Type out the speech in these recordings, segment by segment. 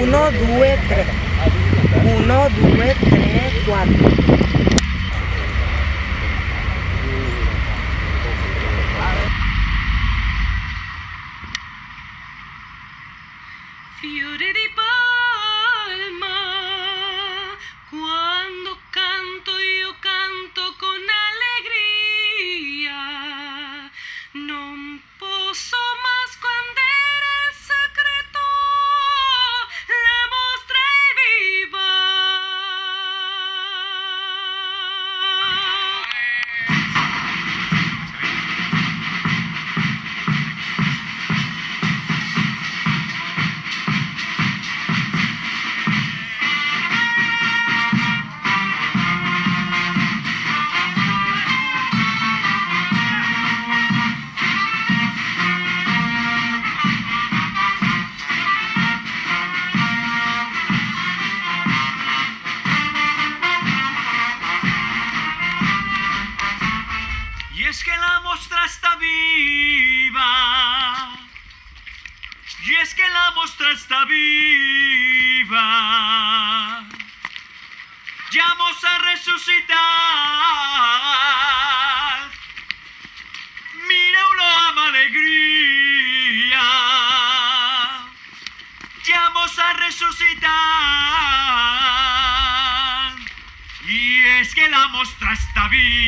1, 2, 3. 1, 2, 3, 4. Fiore di palma, quando canto io canto con allegria, non posso nascondere il segreto, la mostra è viva. Y es que la mostra está viva, y es que la mostra está viva, ya vamos a resucitar, mira una ama alegría, ya vamos a resucitar, y es que la mostra está viva.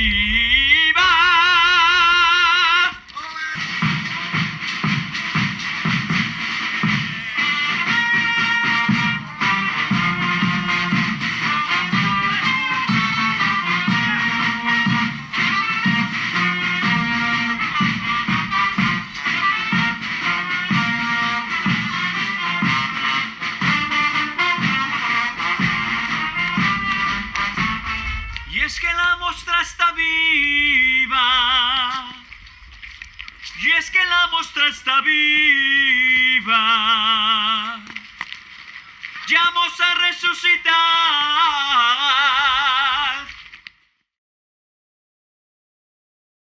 Y es que la mostra está viva, y es que la mostra está viva, ya vamos a resucitar.